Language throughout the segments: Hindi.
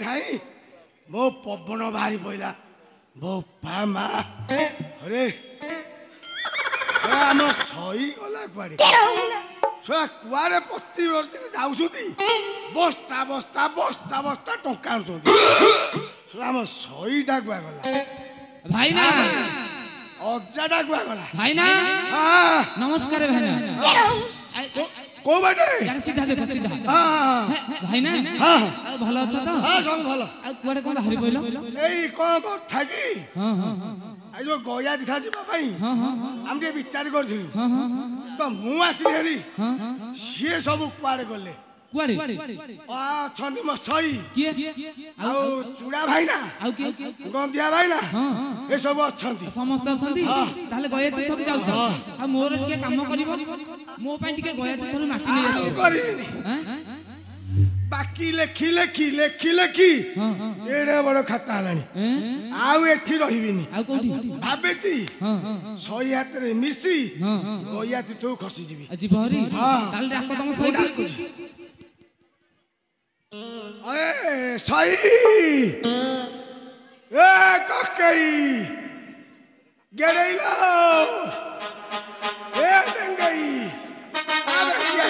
ठाई मो पवन बाहरी पड़ा बोपा मा अरे आम सही गला कुआड़े कुआड़े प्रति जाऊँगी बस्ता बस्ता बस्ता बस्ता टंका आम सहीटा कुआ गला भाई ना अजाटा कुआ गला भाई ना नमस्कार भाई ना को बाटे यार सीधा देखो सीधा भाई ना भलो अच्छा तो हां सब भलो कुआडे कोन हरि पइलो एई कोन को ठाकी हां हां आ जो गया दिखा जीवा भाई हां हां हम के विचार करथिलु हां हां तो मु आसी हेरी हां से सब कुआडे गले कुआडे आ छनी म सही के आ चूड़ा भाई ना आ के गंदिया भाई ना हां ए सब अछंती समस्त अछंती ताले गया तीर्थ के जाउ आ मोर के काम करिवो मो पाई टिके गया तीर्थ माटी ले आसी करिनी हैं बाकी लेखी लेखी लेखी लेखी एड़े बड़ खाता हलानी आउ एठी रहिबिनी आ कोठी भाबेती सही हाथ रे मिसी गया तीर्थ खसी जीवी अजी बहरी ताले डाको तम सही ए सही ए ककई गेरेलो ए दंगई आवे किया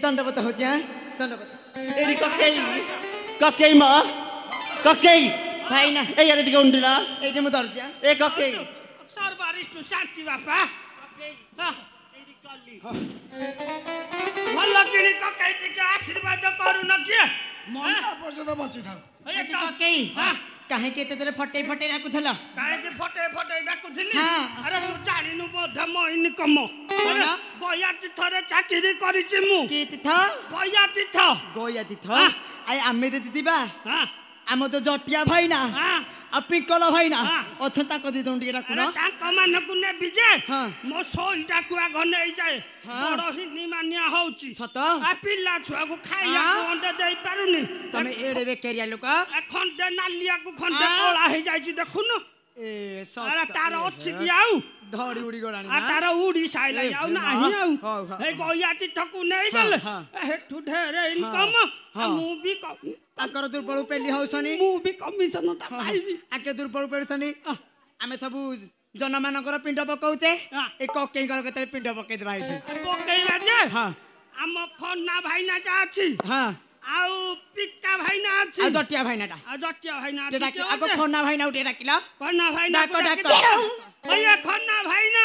दंडवत हो जा दंडवत एरी ककई मा ककई भाई ना ए यार दिके उंडला एटे म दर्जा ए ककई सर्वरिष्ठ शांति बापा एरी कल्ली भल्ला किनी ककई दिके आशीर्वाद करू न के मन्ना पर्यंत बंची थाउ ए ककई काहे के तेरे फटे फटे राखु थला काहे के फटे फटे राखु थली अरे तू जानिनु बोध मोइन कम अरे गया तीर्थरे चाकरी करिछि मु के तीर्थ गया तीर्थ आई आमे दे दिबा आम तो जटिया भाई ना आ पिकल भाई ना अछता कदी दंडी राखु ना ता कमान को ने बिजे मो सोईटा कुआ घने जाए बड़ हिनी मानिया होउची सत आ पिल्ला छुआ को खाइया अंडे देई पारुनी तमे एडे बेकरिया लोक खंडे नालिया को खंडे कोला हे जाई छी देखुन ए अरे तार अछि कि आउ धड़ी उड़ी गलानी आ तार उड़ी साइला आउ नाही आउ हे गया तीर्थकु नै गल हे ठु ढेरे इनकम मु भी आकर दुर्बल पेली हौसनी मु भी कमिशन ता पाइबी आके दुर्बल पेरसनी आमे सब जन मानकर पिंड पकाउचे ए ककई कर केते पिंड पकै देबा छै पकैला जे हां हम खन्ना भाईना ता अछि हां आउ पिक्का भाईना अछि आ जटिया भाईनाटा अछि आको खन्ना भाईना उठे राखिला खन्ना भाईना डाको भैया खन्ना भाईना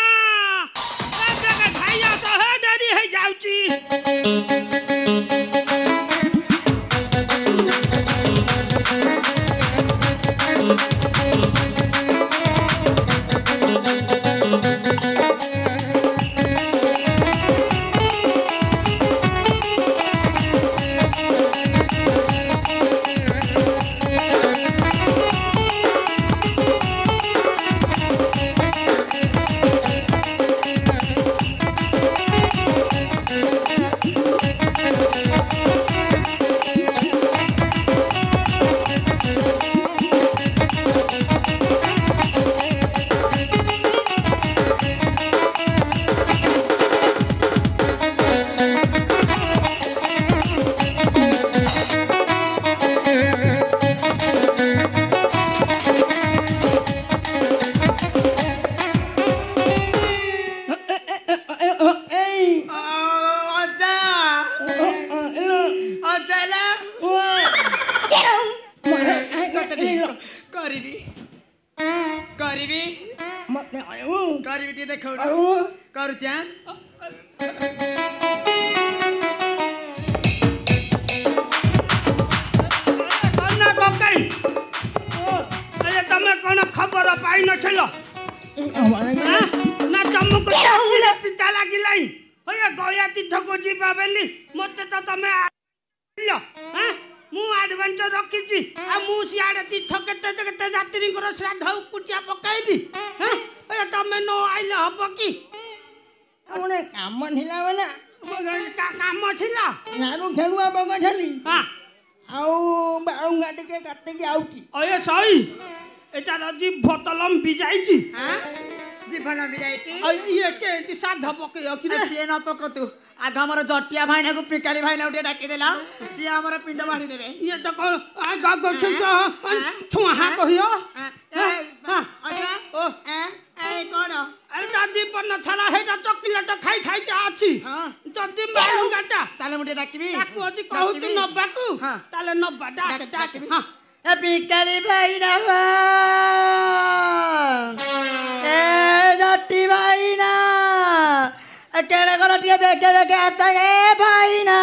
जगह भाईया तो हे डरी हे जाउची ନା ତମକୁ ପିତା ଲାଗିଲାଇଁ ହଏ ଗୟା ତୀର୍ଥକୁ ଯିବା ବୋଲି ମତେ ତ ତମେ ମୁଁ ଆଡଭାନ୍ସ ରଖିଛି ଆଉ ମୁଁ ସିଆଡେ ତୀର୍ଥ କେତେ କେତେ ଯାତ୍ରୀଙ୍କର ଶ୍ରାଦ୍ଧ ଉକୁଟିଆ ପକାଇବି ତମେ ନ ଆଇଲେ ହବ କି ଗୋଟେ କାମ ଥିଲା ମାନେ କାମ ଥିଲା ନାରୁ ଖେଳୁଆ ବଗ ଛେଲି ଆଉ ବାଳୁଙ୍ଗା ଟିକେ କାଟିକି ଆଉଠି ଅଏ ସଇ ଏଟାର ଜିଭ ତ ଲମ୍ବି ଯାଇଛି ଜୀବନ ବି ଯାଇଛି ଇଏ କେମିତି ସାଧ ପକେଇ କି ସିଏ ନ ପକତୁ ଆଗ ଆମର ଜଟିଆ ଭାଇନାକୁ ପିକାଳି ଭାଇନାକୁ ଟିକେ ଡାକିଦେଲା ସିଏ ଆମର ପିଣ୍ଡ ମାରି ଦେବେ ଇଏ ତ କଣ ଛୁଆ କହିଅ କଣ ତା ଜୀବନ ଛାଡା ହେଇଟା ଚକିଲେଟ ଖାଇ ଖାଇକି ଅଛି ଯଦି ମାରୁଗାଟା ତାହେଲେ ମୁଁ ଟିକେ ଡାକିବି ତାକୁ ଯଦି କହୁଛୁ ନବାକୁ ତାହେଲେ ନବା ଡାକିବି ପିକାଳି ଭାଇନା ଏ ଜଟି ଭାଇନା କେଡ଼େ କର ଟିକେ ବେগে ବେগে ଆସ ଏ ଭାଇନା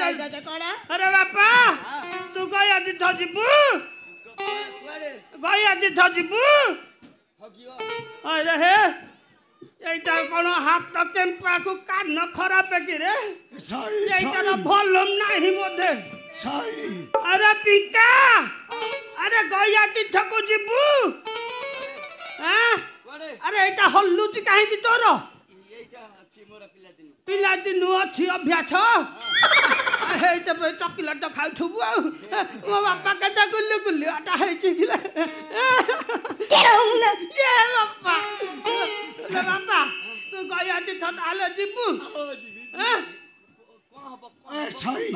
अरे बापा तू गया तीर्थ जीवु गया तीर्थ जीवु अरे हे এইটা কোন হাত কেম্পা কো কান খারাপ কি রে এইটার ভলম নাই মধ্যে আরে পিকা আরে গয়া তীর্থ কো জীবু হ্যাঁ আরে এইটা হল্লুচি কাহে কি তোর এইটা আছে মোর পিলা দিন ଅଛି ଅଭ୍ୟାସ ହେଇତ ଚକିଲେଟ ଖାଉଥିବୁ ଆଉ ମୋ ବାପା କେତେ ଗୁଲି ଗୁଲି ଅଟା ହେଇଛି କିଲେ ବାପା ବାପା ତୁ ଗୟା ତୀର୍ଥ ତାହେଲେ ଯିବୁ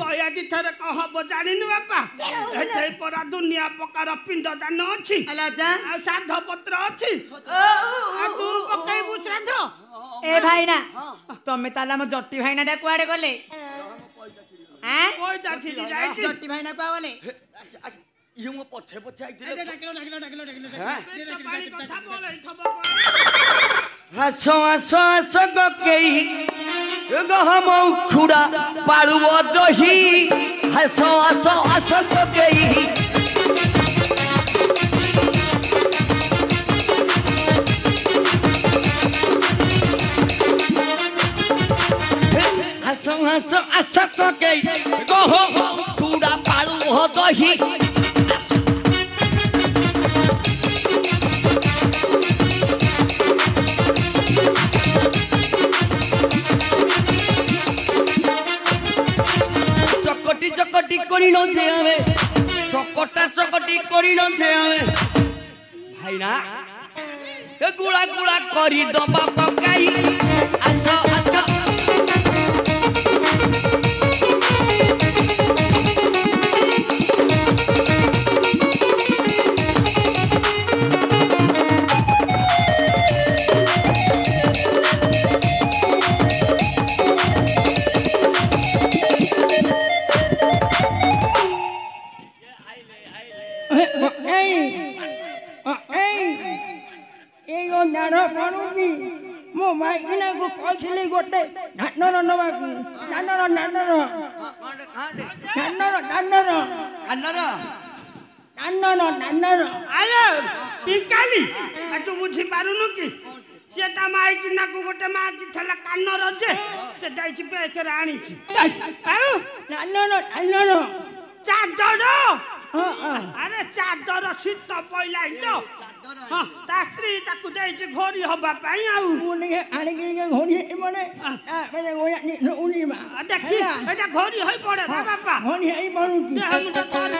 ଗୟା ତୀର୍ଥରେ କଣ ହବ ଜାଣିନୁ ବାପା ଏଠି ପରା ଦୁନିଆ ପ୍ରକାର ପିଣ୍ଡ ଦାନ ଅଛି ଆଉ ଶ୍ରାଦ୍ଧ ପତ୍ର ଅଛି ତୁ ପକେଇବୁ ଶ୍ରାଦ୍ଧ ए भाईना तमे ताला म जट्टी भाईना डा कुआडे गले हैं पयदा छिड़ी जाईछि जट्टी भाईना कुआ गले इयो म पछे पछे आइथिले डाकिलो पानी कथा बोलै थब हसो हसो हसो गकेई गहम खुड़ा पाळुओ दही हसो हसो हसो गकेई हसो हसो हसो गकेई गहम खुड़ा पाळुओ दही चकटी करी न जे हमें चकटा चकटी करी न जे हमें भाईना ए गुळा गुळा करी दबा पकाई आसो आसो मो माइना को कहली गोटे नानर नबाकू नानर नानर नानर नानर अन्नर नानर नानर आले पिकाली तू बुझी पारुनु की सेटा माइकिना को गोटे माकी थला कानर जे से दाइछि बेकेरा आनिछि नानर नानर चादर अरे चादर शीत पइलाई तो ହଁ ତା ସ୍ତ୍ରୀ ତାକୁ ଦେଇଛି ଘୋରି ହବା ପାଇଁ ଆଉ ମୁଁ ଟିକେ ଆଣିକି ଘୋରି ମାନେ ମାନେ ଉଡ଼ିବା ଦେଖି ଏଇଟା ଘୋରି ହୋଇ ପଡେ ନା ବାପା ଘୋରି ହେଇ ପଡୁଛି ଦେହ ମୁଣ୍ଡ କର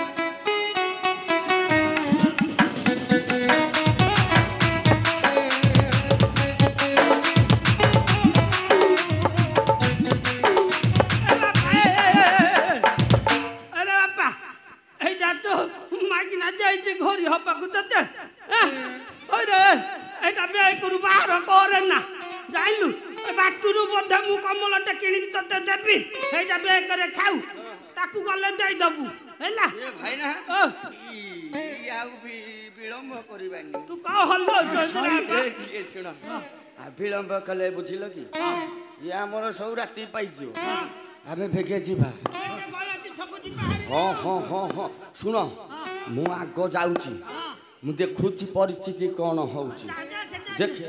ଘୋରି ହବାକୁ ତତେ ଏଇଟା ବ୍ୟାଗରୁ ବାହାର କରେ ନା ଜାଣିଲୁ ବାଟୁରୁ ବୋଧେ ମୁଁ କମଳଟେ କିଣିକି ତତେ ଦେବି ସେଇଟା ବ୍ୟାଗରେ ଖାଉ ତାକୁ ଗଲେ ଦେଇଦବୁ ହେଲା ଭାଇନା ଆଉ ବିଳମ୍ବ କରିବାନି ତୁ କହ ହଲ ଶୁଣ ବିଳମ୍ବ କଲେ ବୁଝିଲ କି ଇଏ ଆମର ସବୁ ରାତି ପାଇଯିବ ଆମେ ଭେଗେ ଯିବା ହଁ ହଁ ହଁ ହଁ ଶୁଣ ମୁଁ ଆଗ ଯାଉଛି ମୁଁ ଦେଖୁଛି ପରିସ୍ଥିତି କ'ଣ ହଉଛି ଦେଖେ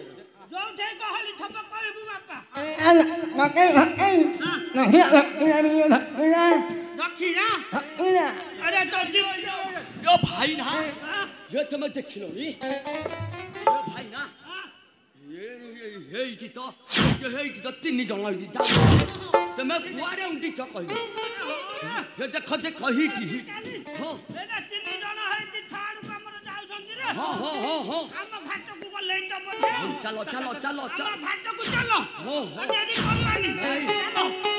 ଭାଇନା ଇଏ ତମେ ଦେଖିଲଣି ଭାଇନା ହେଇଛି ତ 3 ଜଣ ଏଇଠି ଯାଅ ତମେ କୁଆଡ଼େ ଉଣ୍ଡିଛ କହିଲ ଦେଖ ଦେଖ ହିଟି ହଁ ହଁ ହଁ ହଁ ହଁ ଆମ ଘାଟକୁ ଗଲେ ଚାଲ ଚାଲ ଚାଲ ଚାଲ ଘାଟକୁ ଚାଲ ଡେରି କରବାନି ଚାଲ